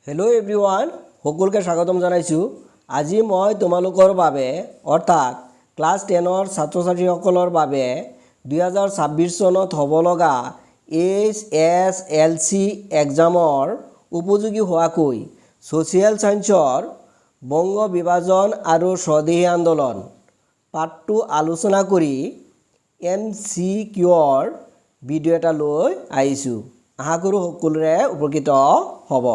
Hello' everyone, সকলোকে স্বাগতম জনাইছোঁ। আজি মই তোমালোকৰ বাবে অৰ্থাৎ ক্লাছ 10ৰ ছাত্ৰ ছাত্ৰীসকলৰ বাবে 2026 চনত হ'ব লগা HSLC এক্সামৰ উপযোগী হোৱাকৈ ছ'চিয়েল ছায়েন্সৰ বংগ বিভাজন আৰু স্বদেশী আন্দোলন পাঠটো আলোচনা কৰি MCQৰ ভিডিঅ' এটা লৈ আহিছোঁ। আশা কৰোঁ সকলোৰে উপকৃত হ'ব।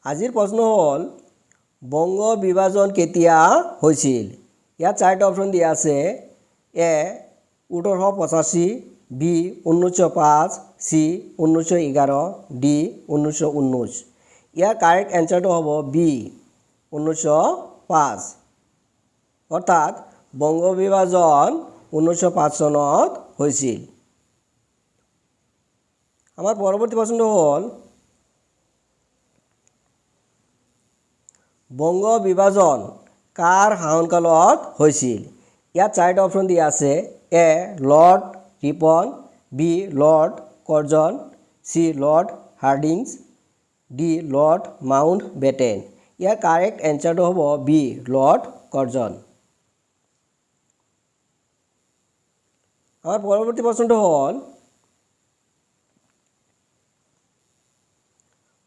আজিৰ প্ৰশ্ন হ'ল বংগ বিভাজন কেতিয়া হৈছিল? ইয়াত চাৰিটা অপশ্যন দিয়া আছে। এ 1885, বি 1905, চি 1911, ডি 1919। ইয়াৰ কাৰেক্ট এনচাৰটো হ'ব বি 1905, অৰ্থাৎ বংগ বিভাজন 1905 চনত হৈছিল। আমাৰ পৰৱৰ্তী প্ৰশ্নটো হ'ল বংগ বিভাজন কাৰ শাসনকালত হৈছিল? ইয়াত চাৰিটা অপশ্যন দিয়া আছে। A Lord Ripon, B Lord Curzon, C Lord Hardinge, D Lord Mountbatten. ইয়াৰ কাৰেক্ট এনচাৰটো হ'ব বি লৰ্ড কৰ্জন। আমাৰ পৰৱৰ্তী প্ৰশ্নটো হ'ল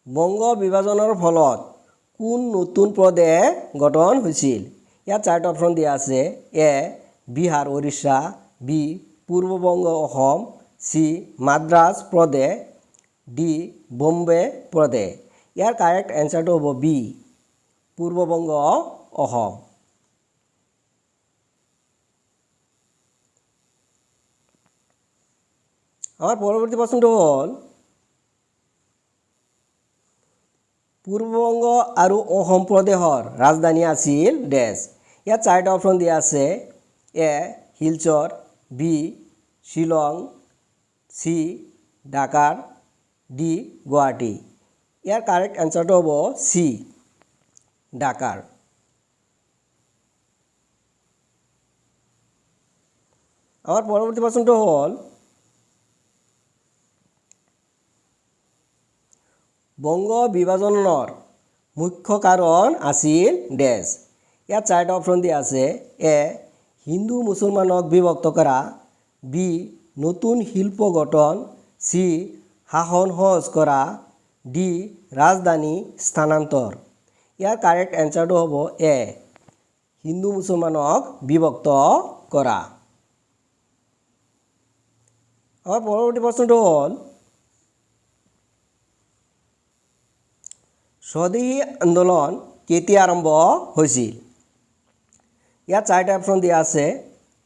বংগ বিভাজনৰ ফলত কোন নতুন প্ৰদেশ গঠন হৈছিল? ইয়াত চাৰিটা অপশ্যন দিয়া আছে। এ বিহাৰ উৰিষ্যা, বি পূৰ্ববংগ অসম, চি মাদ্ৰাজ প্ৰদেশ, ডি বম্বে প্ৰদেশ। ইয়াৰ কাৰেক্ট এনচাৰটো হ'ব বি পূৰ্ববংগ অসম। আমাৰ পৰৱৰ্তী প্ৰশ্নটো হ'ল পূৰ্ববংগ আৰু অসম প্ৰদেশৰ ৰাজধানী আছিল ডেছ। ইয়াত চাৰিটা অপশ্যন দিয়া আছে। এ শিলচৰ, বি শ্বিলং, চি ঢাকাৰ, ডি গুৱাহাটী। ইয়াৰ কাৰেক্ট এনচাৰটো হ'ব চি ঢাকাৰ। আমাৰ পৰৱৰ্তী প্ৰশ্নটো হ'ল বংগ বিভাজনৰ মুখ্য কাৰণ আছিল ডেছ। ইয়াত চাৰিটা অপশ্যন দিয়া আছে। এ হিন্দু মুছলমানক বিভক্ত কৰা, বি নতুন শিল্প গঠন, চি শাসন সহজ কৰা, ডি ৰাজধানী স্থানান্তৰ। ইয়াৰ কাৰেক্ট এনচাৰটো হ'ব এ হিন্দু মুছলমানক বিভক্ত কৰা। আমাৰ পৰৱৰ্তী প্ৰশ্নটো হ'ল স্বদেশী আন্দোলন কেতিয়া আৰম্ভ হৈছিল? ইয়াত চাৰিটা অপশ্যন দিয়া আছে।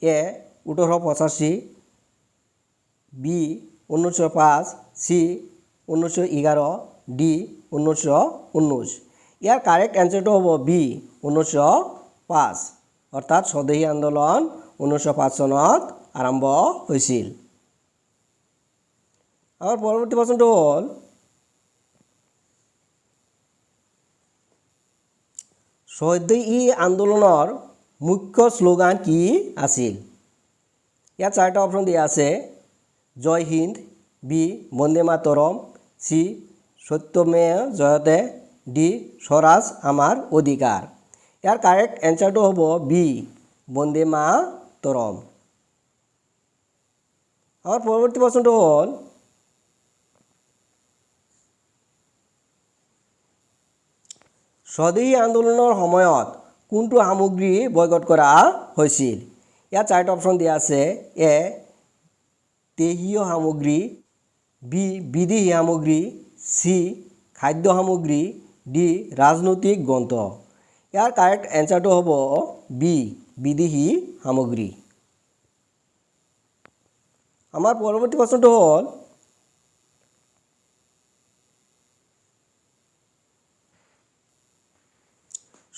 এ 1885, বি 1905, চি 1911, ডি 1919। ইয়াৰ কাৰেক্ট এনচাৰটো হ'ব বি 1905, অৰ্থাৎ স্বদেশী আন্দোলন 1905 চনত আৰম্ভ হৈছিল। আমাৰ পৰৱৰ্তী প্ৰশ্নটো হ'ল স্বদেশী আন্দোলনৰ মুখ্য শ্লোগান কি আছিল? ইয়াত চাৰিটা অপশ্যন দিয়া আছে। জয় হিন্দ, বি বন্দে মাতৰম, চি সত্যমেৱ জয়তে, ডি স্বৰাজ আমাৰ অধিকাৰ। ইয়াৰ কাৰেক্ট এনচাৰটো হ'ব বি বন্দে মাতৰম। আমাৰ পৰৱৰ্তী প্ৰশ্নটো হ'ল স্বদেশী আন্দোলনৰ সময়ত কোনটো সামগ্ৰী বয়কট কৰা হৈছিল? ইয়াত চাৰিটা অপশ্যন দিয়া আছে। এ দেশীয় সামগ্ৰী, বি বিদেশী সামগ্ৰী, চি খাদ্য সামগ্ৰী, ডি ৰাজনৈতিক গ্ৰন্থ। ইয়াৰ কাৰেক্ট এনচাৰটো হ'ব বি বিদেশী সামগ্ৰী। আমাৰ পৰৱৰ্তী প্ৰশ্নটো হ'ল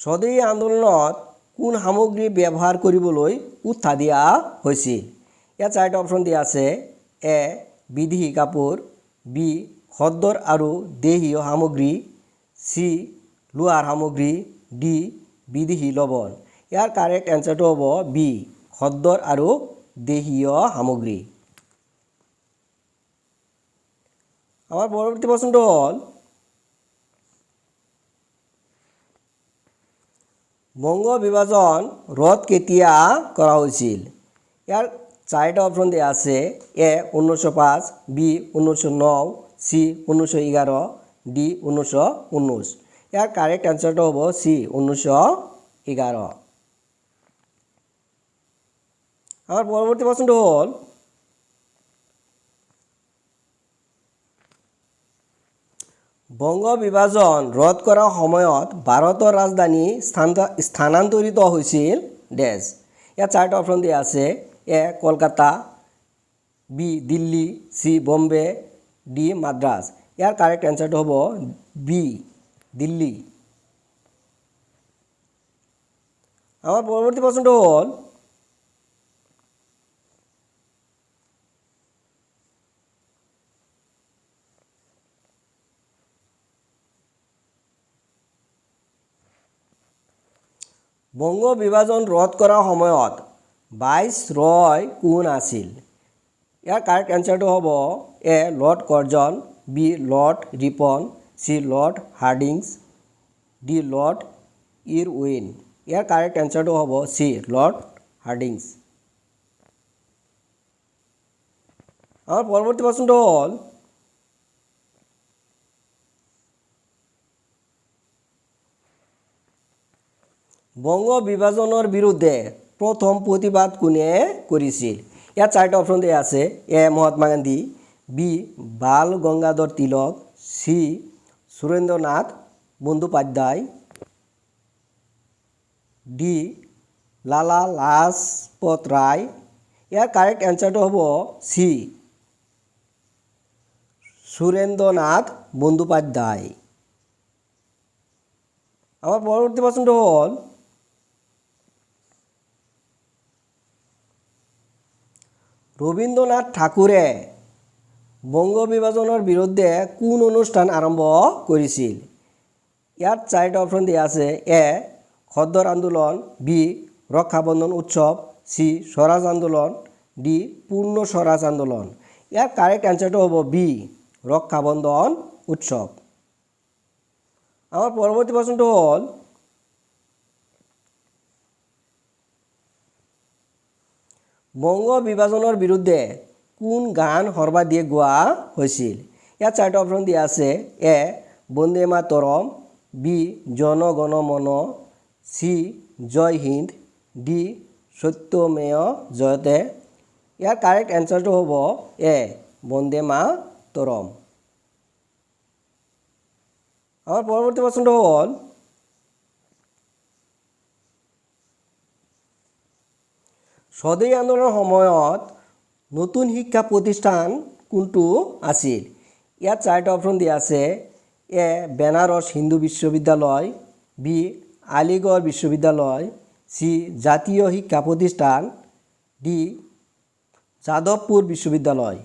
স্বদেশী আন্দোলনত কোন সামগ্ৰী ব্যৱহাৰ কৰিবলৈ উৎসাহ দিয়া হৈছিল? ইয়াত চাৰিটা অপশ্যন দিয়া আছে। এ বিদেশী কাপোৰ, বি খদ্দৰ আৰু দেশীয় সামগ্ৰী, চি লোহাৰ সামগ্ৰী, ডি বিদেশী লৱণ। ইয়াৰ কাৰেক্ট এনচাৰটো হ'ব বি খদ্দৰ আৰু দেহীয় সামগ্ৰী। আমাৰ পৰৱৰ্তী প্ৰশ্নটো হ'ল বংগ বিভাজন ৰোধ কেতিয়া কৰা হৈছিল? ইয়াৰ চাৰিটা অপশ্যন দিয়া আছে। এ 1905, বি 1909, চি 1911, ডি 1919। ইয়াৰ কাৰেক্ট এনচাৰটো হ'ব চি 1911। আমাৰ পৰৱৰ্তী প্ৰশ্নটো হ'ল বংগ বিভাজন ৰোধ কৰাৰ সময়ত ভাৰতৰ ৰাজধানী স্থানান্তৰিত হৈছিল ডেছ। ইয়াত চাৰিটা অপশ্যন দিয়া আছে। A Kolkata, B Delhi, C Bombay, D Madras. ইয়াৰ কাৰেক্ট এনচাৰটো হ'ব বি দিল্লী। আমাৰ পৰৱৰ্তী প্ৰশ্নটো হ'ল বংগ বিভাজন ৰোধ কৰাৰ সময়ত ভাইচৰয় কোন আছিল? ইয়াৰ কাৰেক্ট এনচাৰটো হ'ব A Lord Curzon, B Lord Ripon, C Lord Hardinge, D Lord Irwin. ইয়াৰ কাৰেক্ট এনচাৰটো হ'ব চি লৰ্ড হাৰ্ডিঞ্জ। আমাৰ পৰৱৰ্তী প্ৰশ্নটো হ'ল বংগ বিভাজনৰ বিৰুদ্ধে প্ৰথম প্ৰতিবাদ কোনে কৰিছিল? ইয়াত চাৰিটা অপশ্যন দিয়া আছে। এ Mahatma Gandhi, B Bal Gangadhar Tilak, C Surendranath Bandyopadhyay, D Lala Lajpat Rai. ইয়াৰ কাৰেক্ট এনচাৰটো হ'ব চি সুৰেন্দ্ৰনাথ বন্দ্যোপাধ্যায়। আমাৰ পৰৱৰ্তী প্ৰশ্নটো হ'ল ৰবীন্দ্ৰনাথ ঠাকুৰে বংগ বিভাজনৰ বিৰুদ্ধে কোন অনুষ্ঠান আৰম্ভ কৰিছিল? ইয়াত চাৰিটা অপশ্যন দিয়া আছে। এ খদ্দৰ আন্দোলন, বি ৰক্ষাবন্ধন উৎসৱ, চি স্বৰাজ আন্দোলন, ডি পূৰ্ণ স্বৰাজ আন্দোলন। ইয়াৰ কাৰেক্ট এনচাৰটো হ'ব বি ৰক্ষাবন্ধন উৎসৱ। আমাৰ পৰৱৰ্তী প্ৰশ্নটো হ'ল বংগ বিভাজনৰ বিৰুদ্ধে কোন গান সৰ্বাধিক গোৱা হৈছিল? ইয়াত চাৰিটা অপশ্যন দিয়া আছে। এ বন্দে মাতৰম, বি জন গণ মন, চি জয় হিন্দ, ডি সত্যমেৱ জয়তে। ইয়াৰ কাৰেক্ট এনচাৰটো হ'ব এ বন্দে মাতৰম। আমাৰ পৰৱৰ্তী প্ৰশ্নটো হ'ল স্বদেশী আন্দোলনৰ সময়ত নতুন শিক্ষা প্ৰতিষ্ঠান কোনটো আছিল? ইয়াত চাৰিটা অপশ্যন দিয়া আছে। এ বেনাৰস হিন্দু বিশ্ববিদ্যালয়, বি আলিগড় বিশ্ববিদ্যালয়, চি জাতীয় শিক্ষা প্ৰতিষ্ঠান, ডি যাদৱপুৰ বিশ্ববিদ্যালয়।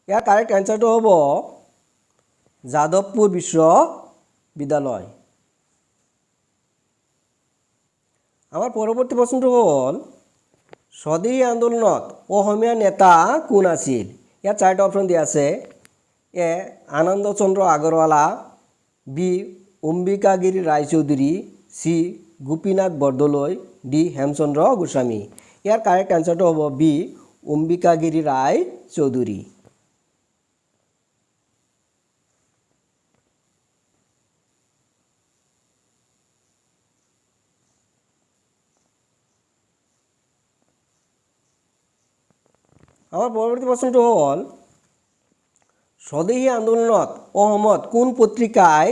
ইয়াৰ কাৰেক্ট এনচাৰটো হ'ব যাদৱপুৰ বিশ্ববিদ্যালয়। আমাৰ পৰৱৰ্তী প্ৰশ্নটো হ'ল স্বদেশী আন্দোলনত অসমীয়া নেতা কোন আছিল? ইয়াত চাৰিটা অপশ্যন দিয়া আছে। A Ananda Chandra Agarwala, B Ambikagiri Raichoudhury, C Gopinath Bordoloi, D Hemchandra Goswami. ইয়াৰ কাৰেক্ট এনচাৰটো হ'ব বি অম্বিকাগিৰি ৰায়চৌধুৰী। আমাৰ পৰৱৰ্তী প্ৰশ্নটো হ'ল স্বদেশী আন্দোলনত অসমত কোন পত্ৰিকাই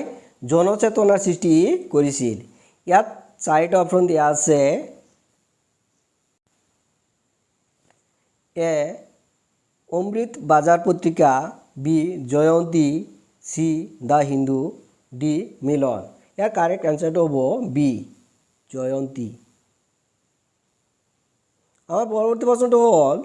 জনচেতনাৰ সৃষ্টি কৰিছিল? ইয়াত চাৰিটা অপশ্যন দিয়া আছে। এ Amrita Bazar Patrika, B Jayanti, C the Hindu, D Milan. ইয়াৰ কাৰেক্ট এনচাৰটো হ'ব বি জয়ন্তী। আমাৰ পৰৱৰ্তী প্ৰশ্নটো হ'ল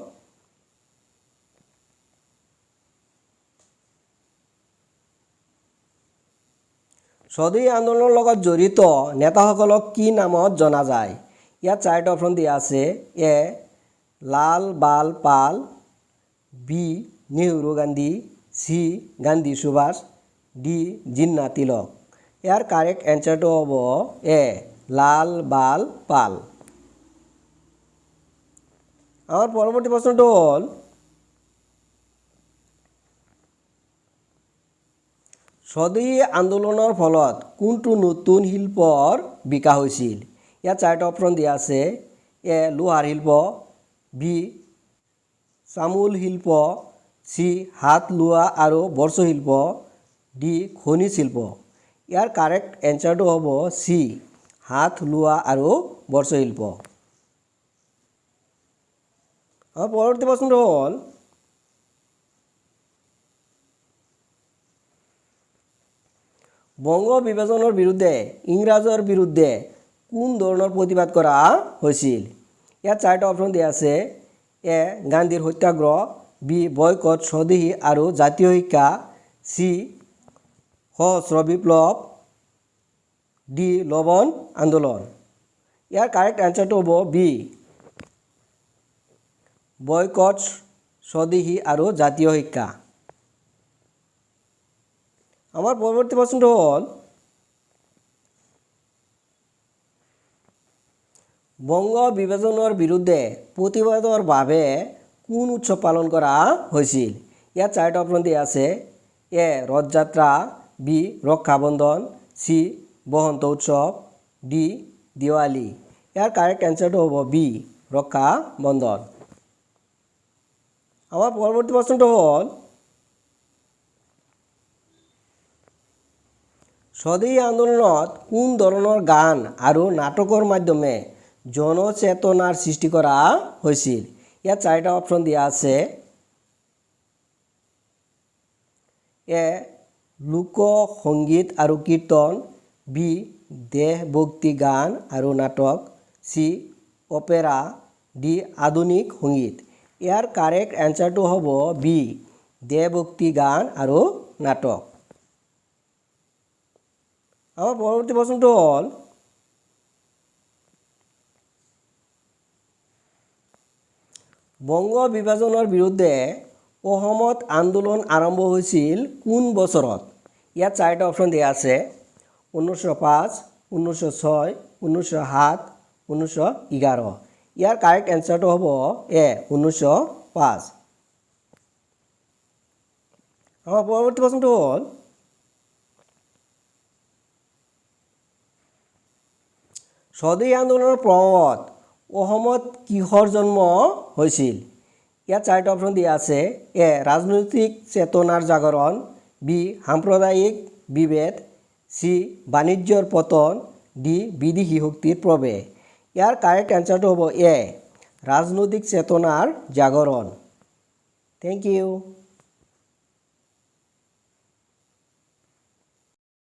স্বদেশী আন্দোলনৰ লগত জড়িত নেতাসকলক কি নামত জনা যায়? ইয়াত চাৰিটা অপশ্যন দিয়া আছে। এ লাল বাল পাল, বি নেহৰু গান্ধী, সি গান্ধী সুভাষ, ডি জিন্না তিলক। ইয়াৰ কাৰেক্ট এনচাৰটো হ'ব এ লাল বাল পাল। আমাৰ পৰৱৰ্তী প্ৰশ্নটো হ'ল স্বদেশী আন্দোলনৰ ফলত কোনটো নতুন শিল্পৰ বিকাশ হৈছিল? ইয়াত চাৰিটা অপশ্যন দিয়া আছে। এ লোহাৰ শিল্প, বি চামুল শিল্প, চি হাত লোৱা আৰু বৰ্ষ শিল্প, ডি খনিজ শিল্প। ইয়াৰ কাৰেক্ট এনচাৰটো হ'ব চি হাত লোৱা আৰু বৰ্ষ শিল্প। আমাৰ পৰৱৰ্তী প্ৰশ্নটো হ'ল বংগ বিভাজনৰ বিৰুদ্ধে ইংৰাজৰ বিৰুদ্ধে কোন ধৰণৰ প্ৰতিবাদ কৰা হৈছিল? ইয়াত চাৰিটা অপশ্যন দিয়া আছে। এ গান্ধীৰ সত্যাগ্ৰহ, বি বয়কট স্বদেশী আৰু জাতীয় শিক্ষা, চি সহস্ৰ বিপ্লৱ, ডি লবণ আন্দোলন। ইয়াৰ কাৰেক্ট এনচাৰটো হ'ব বি বয়কট স্বদেশী আৰু জাতীয় শিক্ষা। আমাৰ পৰৱৰ্তী প্ৰশ্নটো হ'ল বংগ বিভাজনৰ বিৰুদ্ধে প্ৰতিবাদৰ বাবে কোন উৎসৱ পালন কৰা হৈছিল? ইয়াত চাৰিটা অপশ্যন দিয়া আছে। এ ৰথযাত্ৰা, বি ৰক্ষাবন্ধন, চি বসন্ত উৎসৱ, ডি দিৱালী। ইয়াৰ কাৰেক্ট এনচাৰটো হ'ব বি ৰক্ষাবন্ধন। আমাৰ পৰৱৰ্তী প্ৰশ্নটো হ'ল স্বদেশী আন্দোলনত কোন ধৰণৰ গান আৰু নাটকৰ মাধ্যমে জনচেতনাৰ সৃষ্টি কৰা হৈছিল? ইয়াত চাৰিটা অপশ্যন দিয়া আছে। এ লোক সংগীত আৰু কীৰ্তন, বি দেশভক্তি গান আৰু নাটক, চি অপেৰা, ডি আধুনিক সংগীত। ইয়াৰ কাৰেক্ট এনচাৰটো হ'ব বি দেশভক্তি গান আৰু নাটক। আমাৰ পৰৱৰ্তী প্ৰশ্নটো হ'ল বংগ বিভাজনৰ বিৰুদ্ধে অসমত আন্দোলন আৰম্ভ হৈছিল কোন বছৰত? ইয়াত চাৰিটা অপশ্যন দিয়া আছে। 1905, 1906, 1907, 1911। ইয়াৰ কাৰেক্ট এনচাৰটো হ'ব এ 1905। আমাৰ পৰৱৰ্তী প্ৰশ্নটো হ'ল স্বদেশী আন্দোলনৰ প্ৰভাৱত অসমত কিহৰ জন্ম হৈছিল? ইয়াত চাৰিটা অপশ্যন দিয়া আছে। এ ৰাজনৈতিক চেতনাৰ জাগৰণ, বি সাম্প্ৰদায়িক বিভেদ, চি বাণিজ্যৰ পতন, ডি বিদেশী শক্তিৰ প্ৰৱেশ। ইয়াৰ কাৰেক্ট এনচাৰটো হ'ব এ ৰাজনৈতিক চেতনাৰ জাগৰণ। Thank U.